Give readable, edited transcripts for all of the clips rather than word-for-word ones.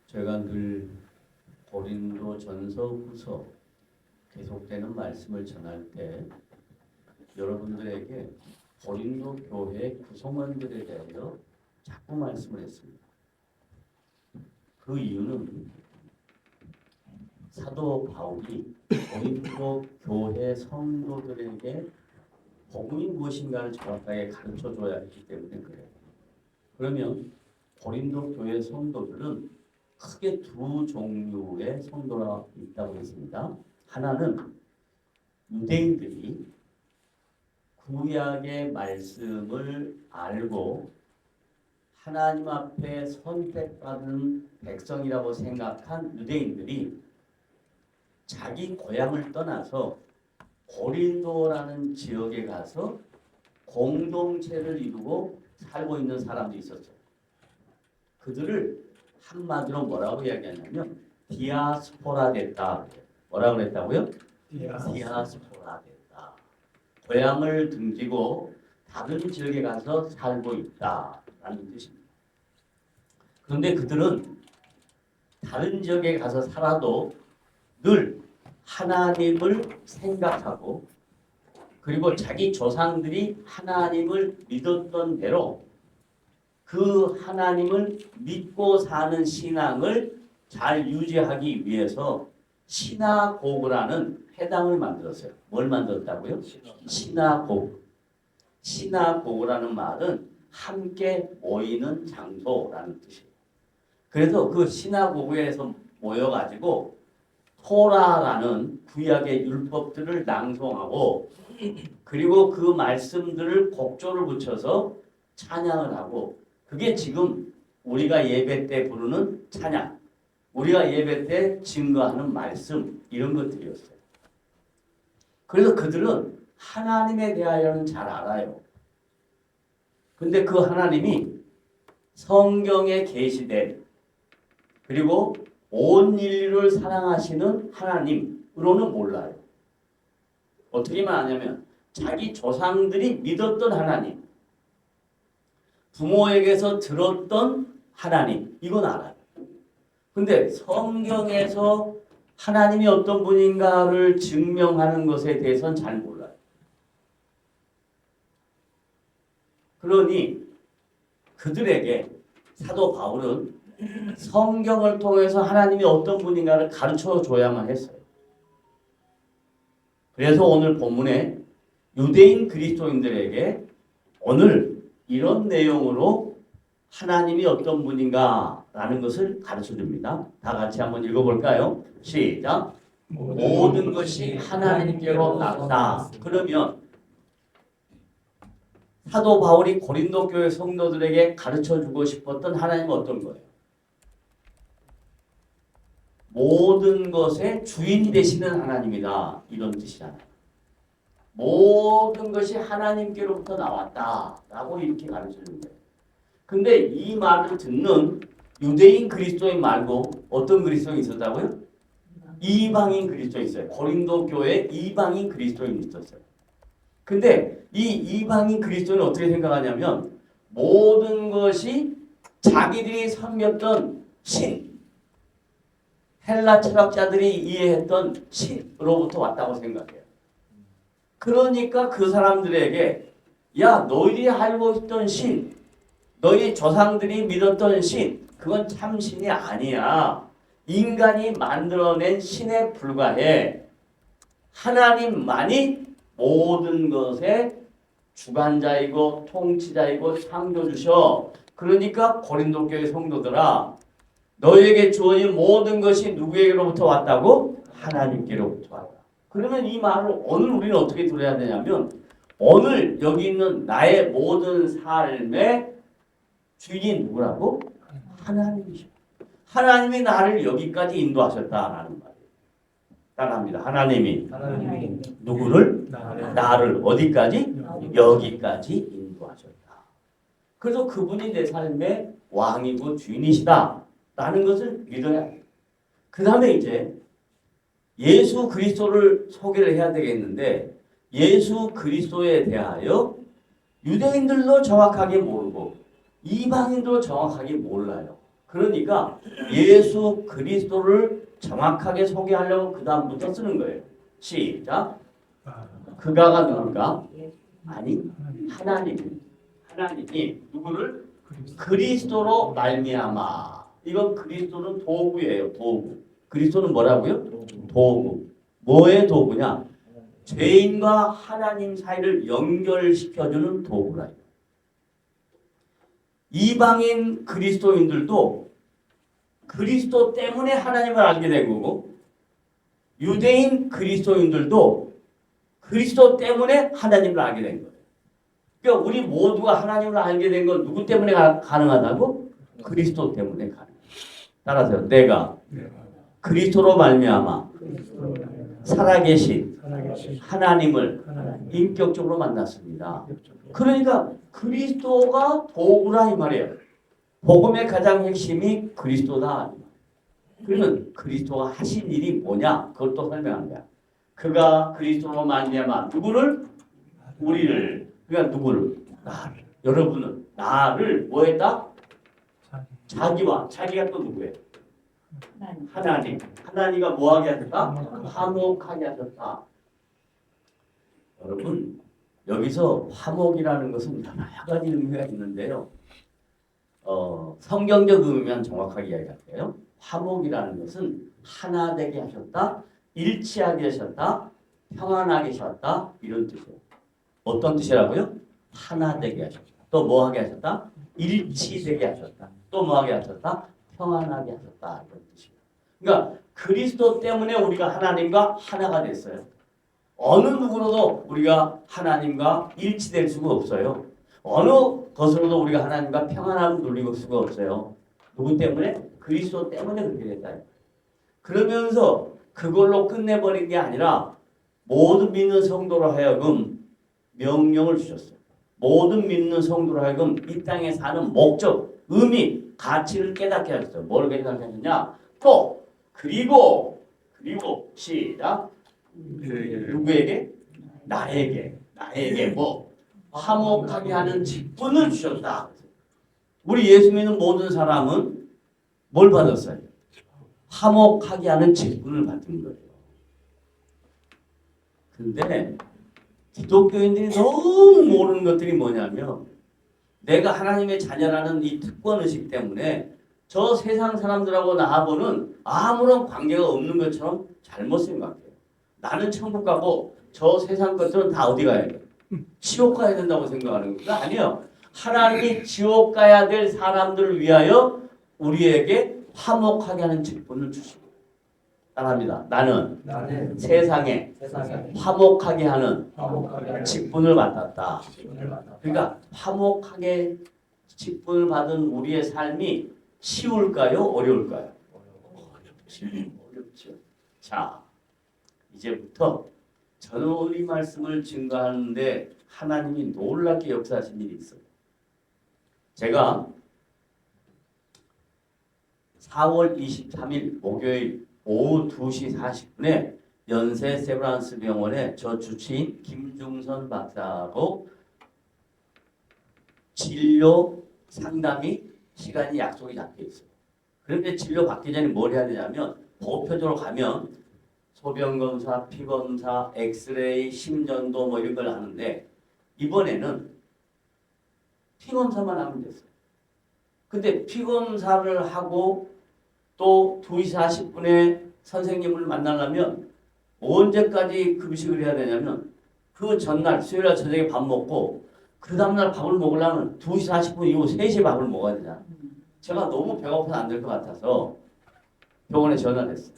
제가 늘 고린도전서 후서 계속되는 말씀을 전할 때 여러분들에게 고린도 교회 구성원들에 대하여 자꾸 말씀을 했습니다. 그 이유는 사도 바울이 고린도 교회 성도들에게 복음이 무엇인가를 정확하게 가르쳐줘야 했기 때문에 그래요. 그러면 고린도 교회 성도들은 크게 두 종류의 성도가 있다고 했습니다. 하나는 유대인들이 구약의 말씀을 알고 하나님 앞에 선택받은 백성이라고 생각한 유대인들이 자기 고향을 떠나서 고린도라는 지역에 가서 공동체를 이루고 살고 있는 사람들이 있었어요. 그들을 한마디로 뭐라고 이야기하냐면 디아스포라 됐다. 뭐라고 그랬다고요? 디아스포라 됐다. 고향을 등지고 다른 지역에 가서 살고 있다라는 뜻입니다. 그런데 그들은 다른 지역에 가서 살아도 늘 하나님을 생각하고 그리고 자기 조상들이 하나님을 믿었던 대로 그 하나님을 믿고 사는 신앙을 잘 유지하기 위해서 시나고그라는 회당을 만들었어요. 뭘 만들었다고요? 시나고그. 시나고그라는 말은 함께 모이는 장소라는 뜻이에요. 그래서 그 시나고그에서 모여가지고 토라라는 구약의 율법들을 낭송하고 그리고 그 말씀들을 곡조를 붙여서 찬양을 하고 그게 지금 우리가 예배 때 부르는 찬양, 우리가 예배 때 증거하는 말씀 이런 것들이었어요. 그래서 그들은 하나님에 대하여는 잘 알아요. 근데 그 하나님이 성경에 계시된 그리고 온 인류를 사랑하시는 하나님으로는 몰라요. 어떻게만 아냐면 자기 조상들이 믿었던 하나님, 부모에게서 들었던 하나님, 이건 알아요. 근데 성경에서 하나님이 어떤 분인가를 증명하는 것에 대해서는 잘 몰라요. 그러니 그들에게 사도 바울은 성경을 통해서 하나님이 어떤 분인가를 가르쳐 줘야만 했어요. 그래서 오늘 본문에 유대인 그리스도인들에게 오늘 이런 내용으로 하나님이 어떤 분인가라는 것을 가르쳐 줍니다. 다 같이 한번 읽어볼까요? 시작. 모든 것이 하나님께로 났다. 그러면 사도 바울이 고린도 교회 성도들에게 가르쳐 주고 싶었던 하나님은 어떤 거예요? 모든 것의 주인이 되시는 하나님이다. 이런 뜻이잖아요. 모든 것이 하나님께로부터 나왔다라고 이렇게 가르쳐주는 거예요. 근데 이 말을 듣는 유대인 그리스도인 말고 어떤 그리스도인이 있었다고요? 이방인 그리스도인이 있어요. 고린도 교회에 이방인 그리스도인이 있었어요. 근데 이 이방인 그리스도인은 어떻게 생각하냐면 모든 것이 자기들이 섬겼던 신, 헬라 철학자들이 이해했던 신으로부터 왔다고 생각해요. 그러니까 그 사람들에게 야, 너희들이 알고 있던 신, 너희 조상들이 믿었던 신, 그건 참 신이 아니야. 인간이 만들어낸 신에 불과해. 하나님만이 모든 것의 주관자이고 통치자이고 창조주셔. 그러니까 고린도 교회 성도들아, 너에게 주어진 모든 것이 누구에게로부터 왔다고? 하나님께로부터 왔다. 그러면 이 말을 오늘 우리는 어떻게 들어야 되냐면 오늘 여기 있는 나의 모든 삶의 주인이 누구라고? 하나님이셔. 하나님이 나를 여기까지 인도하셨다라는 말이에요. 따라합니다. 하나님이 누구를? 나를 어디까지? 여기까지 인도하셨다. 그래서 그분이 내 삶의 왕이고 주인이시다. 라는 것을 믿어야 해요. 그 다음에 이제 예수 그리스도를 소개를 해야 되겠는데 예수 그리스도에 대하여 유대인들도 정확하게 모르고 이방인도 정확하게 몰라요. 그러니까 예수 그리스도를 정확하게 소개하려고 그 다음부터 쓰는 거예요. 시작. 그가가 누굴까? 아니, 하나님. 하나님이 누구를? 그리스도로 말미암아. 이건 그리스도는 도구예요. 도구. 그리스도는 뭐라고요? 도구. 뭐의 도구냐? 죄인과 하나님 사이를 연결시켜주는 도구라. 이방인 그리스도인들도 그리스도 때문에 하나님을 알게 된 거고, 유대인 그리스도인들도 그리스도 때문에 하나님을 알게 된 거예요. 그러니까 우리 모두가 하나님을 알게 된 건 누구 때문에 가능하다고? 그리스도 때문에 가능해요. 따라서요. 내가 그리스도로 말미암아 살아계신 하나님을 인격적으로 만났습니다. 그러니까 그리스도가 도구라 이 말이에요. 복음의 가장 핵심이 그리스도다. 그러면 그리스도가 하신 일이 뭐냐? 그걸 또 설명한 거야. 그가 그리스도로 말미암아 누구를? 우리를. 그러니까 누구를? 나를. 여러분은 나를 뭐 했다? 자기와. 자기가 또 누구예요? 하나님. 하나님과 뭐하게 하셨다? 화목하게 하셨다. 여러분 여기서 화목이라는 것은 여러 가지 의미가 있는데요. 성경적 의미만 정확하게 이야기할게요. 화목이라는 것은 하나 되게 하셨다, 일치하게 하셨다, 평안하게 하셨다 이런 뜻이에요. 어떤 뜻이라고요? 하나 되게 하셨다. 또 뭐하게 하셨다? 일치되게 하셨다. 또 뭐하게 하셨다? 평안하게 하셨다 이런 뜻이에요. 그러니까 그리스도 때문에 우리가 하나님과 하나가 됐어요. 어느 누구로도 우리가 하나님과 일치될 수가 없어요. 어느 것으로도 우리가 하나님과 평안함을 누릴 수가 없어요. 누구 때문에? 그리스도 때문에 그렇게 됐다. 그러면서 그걸로 끝내버린 게 아니라 모든 믿는 성도로 하여금 명령을 주셨어요. 모든 믿는 성도로 하여금 이 땅에 사는 목적, 의미, 가치를 깨닫게 하셨어요. 뭘 깨닫게 하셨냐? 또 그리고 시작. 누구에게? 나에게 뭐? 화목하게 하는 직분을 주셨다. 우리 예수 믿는 모든 사람은 뭘 받았어요? 화목하게 하는 직분을 받은 거예요. 근데 기독교인들이 너무 모르는 것들이 뭐냐면 내가 하나님의 자녀라는 이 특권의식 때문에 저 세상 사람들하고 나하고는 아무런 관계가 없는 것처럼 잘못 생각해요. 나는 천국 가고 저 세상 것들은 다 어디 가야 돼? 지옥 가야 된다고 생각하는 거죠. 아니요. 하나님이 지옥 가야 될 사람들을 위하여 우리에게 화목하게 하는 직분을 주시고 따라합니다. 나는 세상에 화목하게 하는 직분을 받았다. 그러니까 화목하게 직분을 받은 우리의 삶이 쉬울까요? 어려울까요? 어렵죠. 자, 이제부터 저는 이 말씀을 증거하는데 하나님이 놀랍게 역사하신 일이 있어요. 제가 4월 23일 목요일 오후 2시 40분에 연세 세브란스 병원에 저 주치인 김중선 박사하고 진료 상담이 시간이 약속이 잡혀 있어요. 그런데 진료 받기 전에 뭘 해야 되냐면 보편적으로 가면 소변검사, 피검사, 엑스레이, 심전도 뭐 이런 걸 하는데 이번에는 피검사만 하면 됐어요. 근데 피검사를 하고 또 2시 40분에 선생님을 만나려면 언제까지 금식을 해야 되냐면 그 전날 수요일날 저녁에 밥 먹고 그 다음날 밥을 먹으려면 2시 40분 이후 3시에 밥을 먹어야 되잖아. 제가 너무 배고파서 안 될 것 같아서 병원에 전화를 했어요.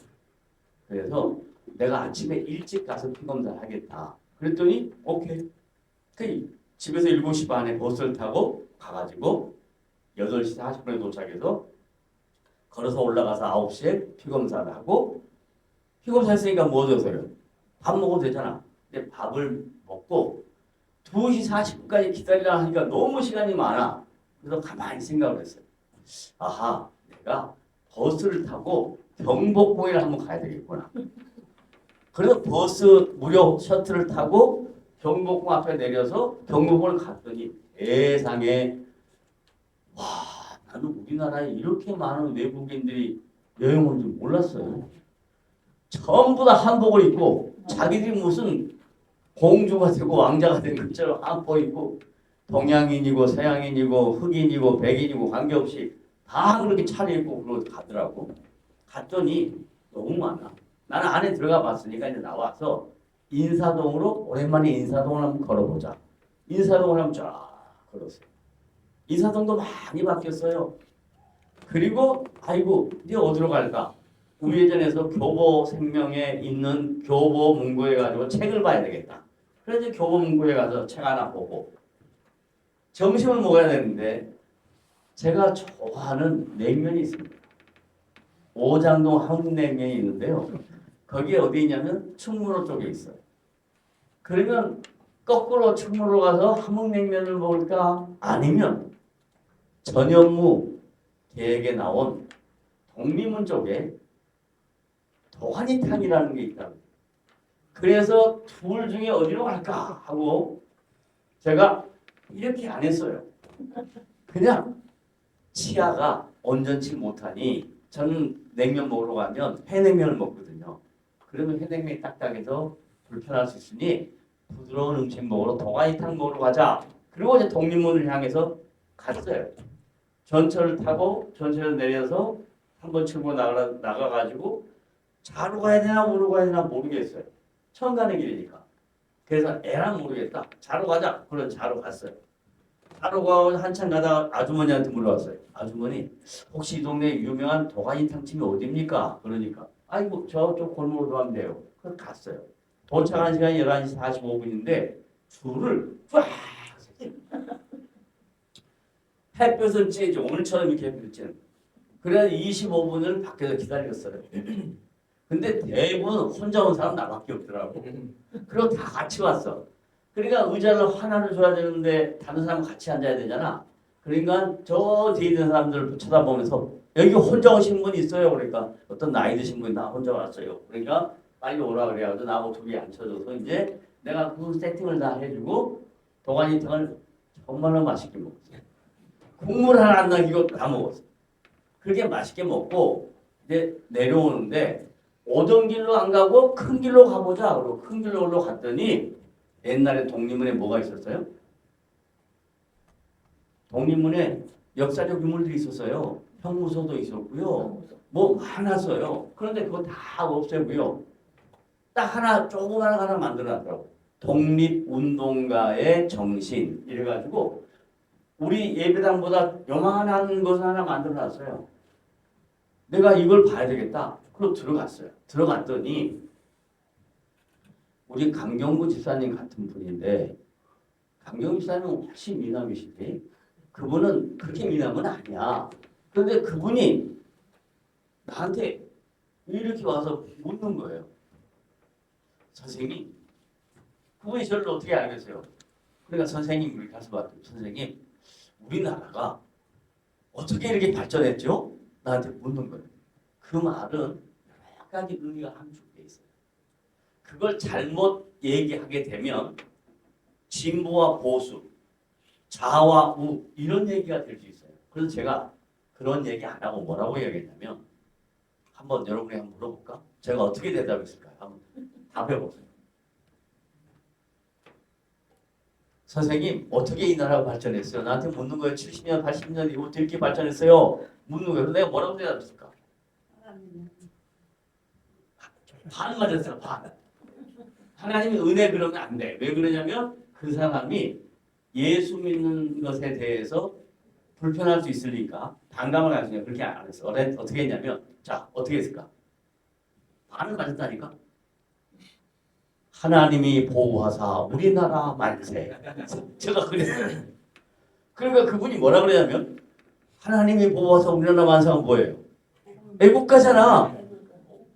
그래서 내가 아침에 일찍 가서 피검사를 하겠다. 그랬더니 오케이. 집에서 7시 반에 버스를 타고 가가지고 8시 40분에 도착해서 걸어서 올라가서 9시에 피검사를 하고 피검사 했으니까 뭐 얻어서요? 밥 먹어도 되잖아. 근데 밥을 먹고 2시 40분까지 기다리라 하니까 너무 시간이 많아. 그래서 가만히 생각을 했어요. 아하, 내가 버스를 타고 경복궁에 한번 가야 되겠구나. 그래서 버스 무료 셔틀을 타고 경복궁 앞에 내려서 경복궁을 갔더니 세상에 와, 나는 우리 우리나라에 이렇게 많은 외국인들이 여행 온 줄 몰랐어요. 전부 다 한복을 입고 자기들이 무슨 공주가 되고 왕자가 된 것처럼 한복 입고 동양인이고 서양인이고 흑인이고 백인이고 관계없이 다 그렇게 차려입고 그러고 가더라고. 갔더니 너무 많아. 나는 안에 들어가 봤으니까 이제 나와서 인사동으로 오랜만에 인사동을 한번 걸어보자. 인사동을 한번 쫙 걸었어요. 인사동도 많이 바뀌었어요. 그리고 아이고 이제 어디로 갈까? 우회전해서 교보생명에 있는 교보문고에 가지고 책을 봐야 되겠다. 그래서 교보문고에 가서 책 하나 보고 점심을 먹어야 되는데 제가 좋아하는 냉면이 있습니다. 오장동 한국냉면이 있는데요. 거기에 어디 있냐면 충무로 쪽에 있어요. 그러면 거꾸로 충무로 가서 함흥냉면을 먹을까? 아니면 전현무 계획에 나온 독립문 쪽에 도가니탕이라는 게 있다고. 그래서 둘 중에 어디로 갈까 하고 제가 이렇게 안 했어요. 그냥 치아가 온전치 못하니 저는 냉면 먹으러 가면 회냉면을 먹거든요. 그러면 회냉면이 딱딱해서 불편할 수 있으니 부드러운 음식 먹으러 도가니탕 먹으러 가자. 그리고 이제 독립문을 향해서 갔어요. 전철을 타고 전철을 내려서 한번 치고 나가가지고 자로 가야 되나 우로 가야 되나 모르겠어요. 처음 가는 길이니까. 그래서 에라 모르겠다. 자로 가자. 그래서 자로 갔어요. 자로 가고 한참 가다가 아주머니한테 물어봤어요. 아주머니 혹시 이 동네에 유명한 도가니탕집이 어디입니까? 그러니까 아이고 저쪽 골목으로 가면 돼요. 그래서 갔어요. 도착한 시간이 11시 45분인데 줄을 쫙 햇볕은 쬐죠. 오늘처럼 이렇게 햇볕을 쬐는. 그래서 25분을 밖에서 기다렸어요. 근데 대부분 혼자 온 사람 나밖에 없더라고. 그리고 다 같이 왔어. 그러니까 의자를 하나를 줘야 되는데 다른 사람 같이 앉아야 되잖아. 그러니까 저 뒤에 있는 사람들을 쳐다보면서 여기 혼자 오신 분 있어요. 그러니까 어떤 나이 드신 분이 나 혼자 왔어요. 그러니까 빨리 오라 그래가지고 나하고 둘이 앉혀줘서 이제 내가 그 세팅을 다 해주고 도가니탕을 정말로 맛있게 먹었어요. 국물 하나 안 남기고 다 먹었어요. 그렇게 맛있게 먹고 이제 내려오는데 오던 길로 안 가고 큰 길로 가보자. 그리고 큰 길로 갔더니 옛날에 독립문에 뭐가 있었어요? 독립문에 역사적 유물들이 있었어요. 형무소도 있었고요. 뭐 많았어요. 그런데 그거 다 없애고요. 딱 하나 조그만 하나 만들어놨더라고. 독립운동가의 정신 이래가지고 우리 예배당보다 요만한 것을 하나 만들어놨어요. 내가 이걸 봐야 되겠다. 그리고 들어갔어요. 들어갔더니 우리 강경구 집사님 같은 분인데 강경구 집사님은 훨씬 미남이시지. 그분은 그렇게 미남은 아니야. 그런데 그분이 나한테 이렇게 와서 묻는 거예요. 선생님, 그분이 저를 어떻게 알겠어요? 그러니까 선생님 우리 가서 봤더니 선생님, 우리나라가 어떻게 이렇게 발전했죠? 나한테 묻는 거예요. 그 말은 여러 가지 의미가 함축돼 있어요. 그걸 잘못 얘기하게 되면 진보와 보수, 좌와 우 이런 얘기가 될 수 있어요. 그래서 제가 그런 얘기 안 하고 뭐라고 얘기했냐면 한번 여러분이 한번 물어볼까? 제가 어떻게 대답했을까요? 한번 답해보세요. 선생님 어떻게 이 나라가 발전했어요? 나한테 묻는 거예요. 70년, 80년 이후부터 이렇게 발전했어요. 묻는 거예요. 그래서 내가 뭐라고 대답했을까? 반 맞았어요. 반. 하나님의 은혜 그러면 안 돼. 왜 그러냐면 그 사람이 예수 믿는 것에 대해서 불편할 수 있으니까 반감을 가지고 그렇게 안 했어. 어떻게 했냐면 자 어떻게 했을까? 반을 맞았다니까. 하나님이 보호하사 우리나라 만세. 제가 그랬어요. 그러니까 그분이 뭐라 그러냐면 하나님이 보호하사 우리나라 만세가 뭐예요? 애국가잖아.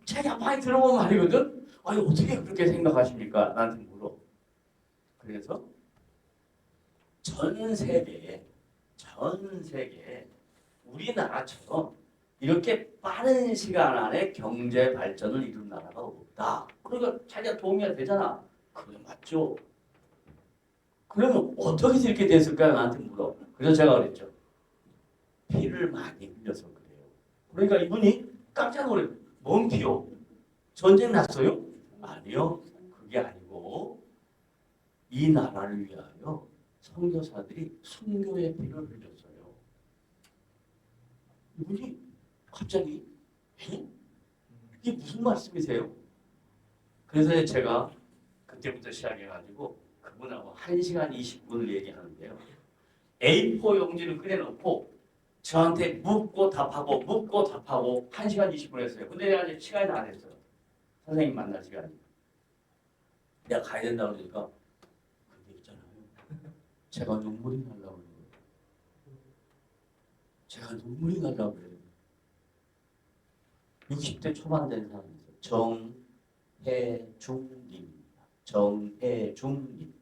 제가 많이 들어본 말이거든. 아니 어떻게 그렇게 생각하십니까? 나한테 물어. 그래서 전 세계에 우리나라처럼 이렇게 빠른 시간 안에 경제 발전을 이룬 나라가 없다. 그러니까 자기가 도움이 되잖아. 그게 맞죠. 그러면 어떻게 이렇게 됐을까요? 나한테 물어. 그래서 제가 그랬죠. 피를 많이 흘려서 그래요. 그러니까 이분이 깜짝 놀래요. 뭔 피요? 전쟁 났어요? 아니요. 그게 아니고 이 나라를 위하여 선교사들이 순교의 피를 흘렸어요. 이분이 갑자기 이게 무슨 말씀이세요? 그래서 제가 그때부터 시작해가지고 그분하고 1시간 20분을 얘기하는데요. A4 용지를 꺼내놓고 저한테 묻고 답하고 1시간 20분 했어요. 근데 내가 이제 시간이 안 했어요. 선생님 만날 시간이. 내가 가야 된다고 그러니까 근데 있잖아요. 제가 눈물이 나려고 그래요. 제가 눈물이 나려고 그래요. 60대 초반 된 사람이 있어요. 정혜중님입니다. 정혜중님.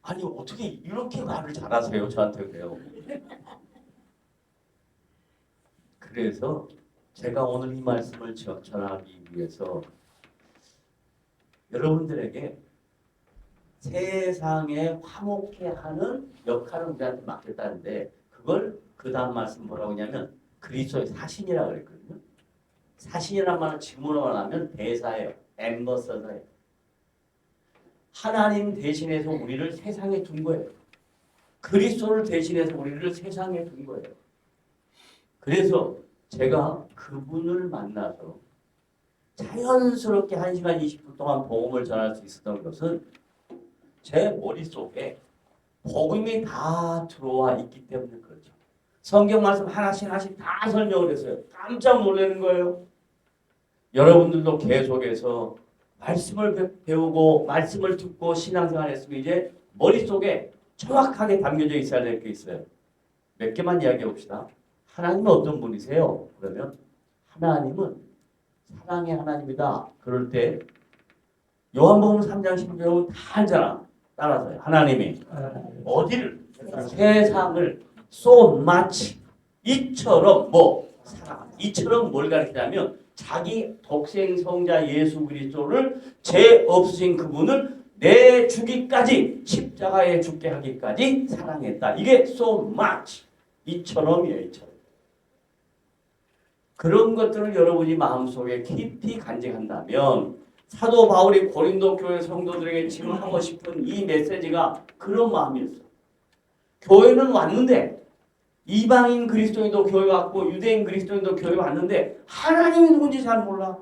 아니 어떻게 이렇게 말을 잘하세요? 저한테 그래요. 그래서 제가 오늘 이 말씀을 전하기 위해서 여러분들에게 세상에 화목해 하는 역할을 우리한테 맡겼다는데 그걸 그 다음 말씀 뭐라고 하냐면 그리스도의 사신이라고 그랬거든요. 사신이란 말은 지금으로 말하면 대사예요. 엠버서더예요. 하나님 대신해서 우리를 세상에 둔 거예요. 그리스도를 대신해서 우리를 세상에 둔 거예요. 그래서 제가 그분을 만나서 자연스럽게 1시간 20분 동안 복음을 전할 수 있었던 것은 제 머릿속에 복음이 다 들어와 있기 때문에 그렇죠. 성경 말씀 하나씩 다 설명을 했어요. 깜짝 놀라는 거예요. 여러분들도 계속해서 말씀을 배우고 말씀을 듣고 신앙생활 했으면 이제 머릿속에 정확하게 담겨져 있어야 될 게 있어요. 몇 개만 이야기해 봅시다. 하나님은 어떤 분이세요? 그러면 하나님은 사랑의 하나님이다. 그럴 때 요한복음 3장 16절은 다 알잖아. 따라서요. 하나님이 어디를? 세상을 so much 이처럼 사랑. 이처럼 뭘 가르치냐면 자기 독생 성자 예수 그리스도를 죄 없으신 그분을 내주기까지 십자가에 죽게 하기까지 사랑했다. 이게 so much 이처럼이에요. 이처럼. 그런 것들을 여러분이 마음속에 깊이 간직한다면 사도 바울이 고린도 교회 성도들에게 지금 하고 싶은 이 메시지가 그런 마음이었어요. 교회는 왔는데 이방인 그리스도인도 교회 왔고 유대인 그리스도인도 교회 왔는데 하나님이 누군지 잘 몰라.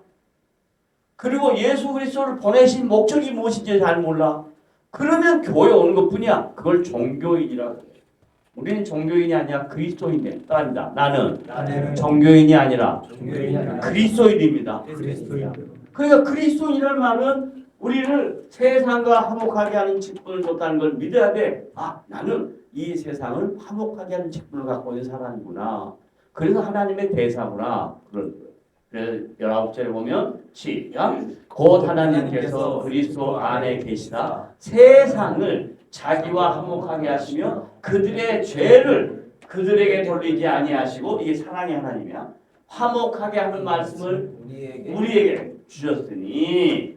그리고 예수 그리스도를 보내신 목적이 무엇인지 잘 몰라. 그러면 교회 오는 것뿐이야. 그걸 종교인이라고 해요. 우리는 종교인이 아니라 그리스도인이에요. 따릅니다. 나는 종교인이 아니라 그리스도인입니다. 그러니까 그리스도인이라는 말은 우리를 세상과 화목하게 하는 직분을 줬다는 걸 믿어야 돼. 아, 나는 이 세상을 화목하게 하는 직분을 갖고 있는 사람이구나. 그래서 하나님의 대사구나. 그런 거예요. 그래서 19절에 보면 시작. 곧 하나님께서 그리스도 안에 계시다 세상을 자기와 화목하게 하시며 그들의 죄를 그들에게 돌리지 아니하시고 이게 사랑의 하나님이야. 화목하게 하는 말씀을 우리에게 주셨으니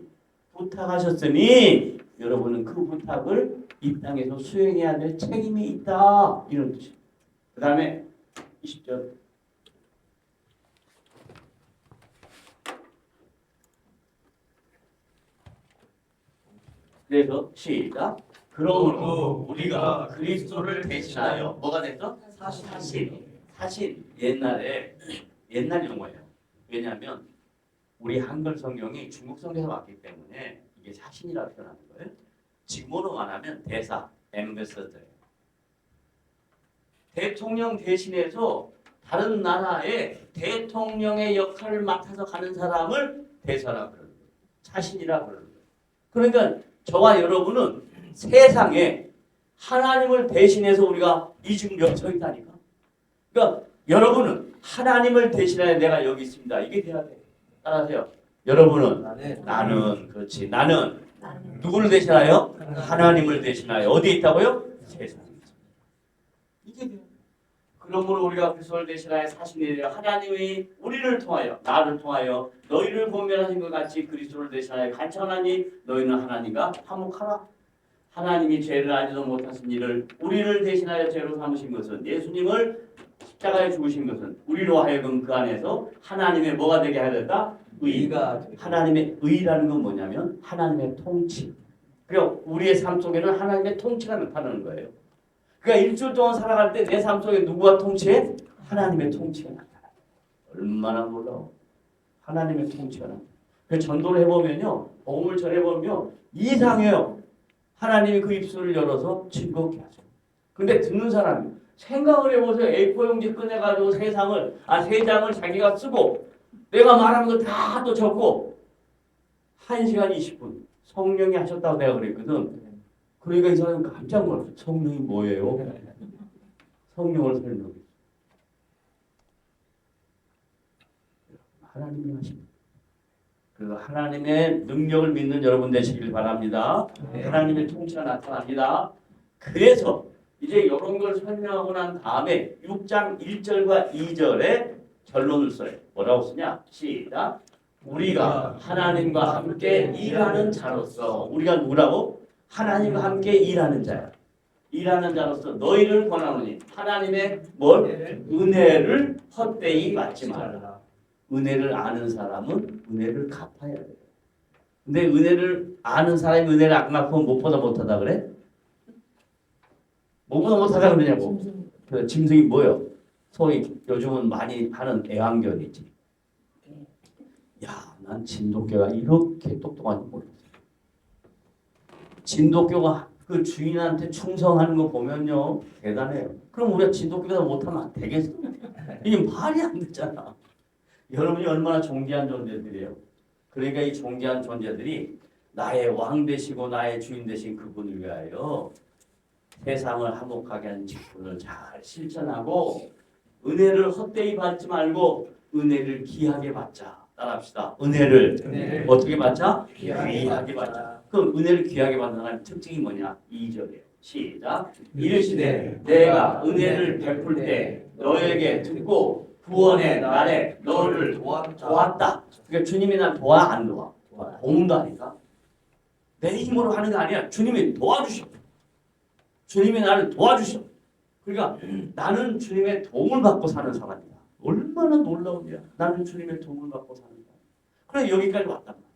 부탁하셨으니 여러분은 그 부탁을 이 땅에서 수행해야 될 책임이 있다. 이런 뜻이에요. 그 다음에 20절 그래서 시작. 그러므로 우리가 그리스도를 대신하여 뭐가 됐어? 사신. 옛날 용어예요. 왜냐하면 우리 한글 성경이 중국 성경에서 왔기 때문에 이게 사신이라고 표현하는 거예요. 지금으로 말하면 대사, 엠베서더예요. 대통령 대신해서 다른 나라의 대통령의 역할을 맡아서 가는 사람을 대사라고 그러는 거예요. 사신이라고 그러는 거예요. 그러니까 저와 여러분은 세상에 하나님을 대신해서 우리가 이 지금 여기 서 있다니까. 그러니까 여러분은 하나님을 대신하여 내가 여기 있습니다. 이게 돼야 돼. 따라하세요. 여러분은 나는 그렇지. 나는 누구를 대신하여? 하나님을 대신하여. 어디에 있다고요? 세상에. 이게 돼요. 그러므로 우리가 그리스도를 대신하여 사신이라 하나님이 우리를 통하여 나를 통하여 너희를 권면하신 것 같이 그리스도를 대신하여 간청하니 너희는 하나님과 화목하라. 하나님이 죄를 알지도 못하신 이를 우리를 대신하여 죄로 삼으신 것은 예수님을 십자가에 죽으신 것은 우리로 하여금 그 안에서 하나님의 뭐가 되게 하야 된다? 의가. 하나님의 의라는 건 뭐냐면 하나님의 통치. 그리고 우리의 삶 속에는 하나님의 통치가 나타나는 거예요. 그러니까 일주일 동안 살아갈 때 내 삶 속에 누구가 통치해? 하나님의 통치가 나타나요. 얼마나 놀라워. 하나님의 통치가 나타나요. 그 전도를 해보면요. 복음을 전해보면 이상해요. 하나님이 그 입술을 열어서 즐겁게 하죠. 근데 듣는 사람이 생각을 해보세요. A4 용지 꺼내가지고 세 장을 자기가 쓰고 내가 말하는 거 다 또 적고 1시간 20분 성령이 하셨다고 내가 그랬거든. 그러니까 이 사람이 깜짝 놀랐어. 성령이 뭐예요? 성령을 설명해. 하나님이 하십니다. 그 하나님의 능력을 믿는 여러분 되시길 바랍니다. 하나님의 통치가 나타납니다. 그래서 이제 이런 걸 설명하고 난 다음에 6장 1절과 2절에 결론을 써요. 뭐라고 쓰냐? 시작. 우리가 하나님과 함께 일하는 자로서 우리가 누구라고? 하나님과 함께 일하는 자야. 일하는 자로서 너희를 권하노니 하나님의 뭘? 은혜를 헛되이 받지 말라. 은혜를 아는 사람은 은혜를 갚아야 돼요. 근데 은혜를 아는 사람이 은혜를 안 갚으면 무엇보다 못하다 그래? 뭐보다 못하다 그러냐고. 그 짐승이 뭐요? 소위 요즘은 많이 하는 애완견이지. 야, 난 진돗개가 이렇게 똑똑한지 몰랐어. 진돗개가 그 주인한테 충성하는 거 보면요 대단해요. 그럼 우리가 진돗개보다 못하면 안 되겠어? 이게 말이 안 되잖아. 여러분이 얼마나 존귀한 존재들이에요. 그러니까 이 존귀한 존재들이 나의 왕 되시고 나의 주인 되신 그분을 위하여 세상을 화목하게 하는 직분을 잘 실천하고 은혜를 헛되이 받지 말고 은혜를 귀하게 받자. 따라합시다. 은혜를 어떻게 받자? 귀하게 받자. 그럼 은혜를 귀하게 받는 사람의 특징이 뭐냐? 2절이에요. 시작. 이르시되 내가 은혜를 베풀 때 너에게 듣고 구원의 날에 너를 도왔다. 그러니까 주님이 날 도와 안 도와? 도운다니까. 내 힘으로 하는 게 아니야. 주님이 도와주셔. 주님이 나를 도와주셔. 그러니까 나는 주님의 도움을 받고 사는 사람이야. 얼마나 놀라운 일이야. 나는 주님의 도움을 받고 사는 사람. 그래 여기까지 왔단 말이야.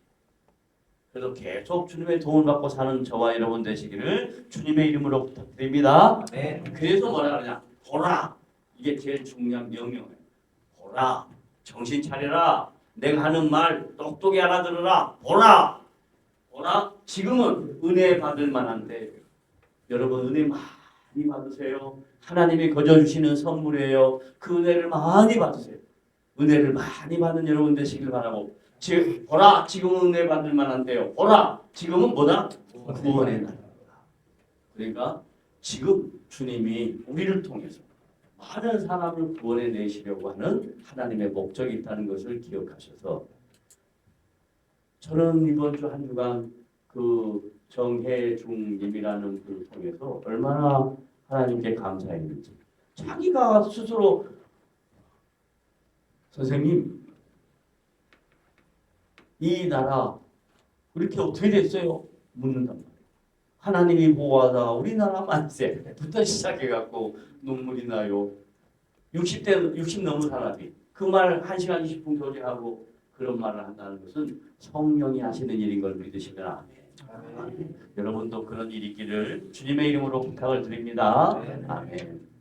그래서 계속 주님의 도움을 받고 사는 저와 여러분 되시기를 주님의 이름으로 부탁드립니다. 네. 그래서 뭐라 그러냐? 보라. 이게 제일 중요한 명령이에요. 보라. 정신 차려라. 내가 하는 말 똑똑히 알아들어라. 보라. 보라. 지금은 은혜 받을 만한데 여러분 은혜 많이 받으세요. 하나님이 거저 주시는 선물이에요. 그 은혜를 많이 받으세요. 은혜를 많이 받는 여러분 되시길 바라고. 보라 지금은 은혜 받을 만한데요. 보라 지금은 뭐다? 구원의 날입니다. 그러니까 지금 주님이 우리를 통해서 많은 사람을 구원해 내시려고 하는 하나님의 목적이 있다는 것을 기억하셔서 저는 이번 주 한 주간 그 정혜중님이라는 분을 통해서 얼마나 하나님께 감사했는지 자기가 스스로 선생님 이 나라 그렇게 어떻게 됐어요? 묻는단 말이에요. 하나님이 보호하다 우리나라 만세부터 시작해갖고 눈물이 나요. 60 넘은 사람이 그 말 1시간 20분 교제하고 그런 말을 한다는 것은 성령이 하시는 일인 걸 믿으시면 아멘. 아멘. 여러분도 그런 일이 있기를 주님의 이름으로 부탁을 드립니다. 아멘.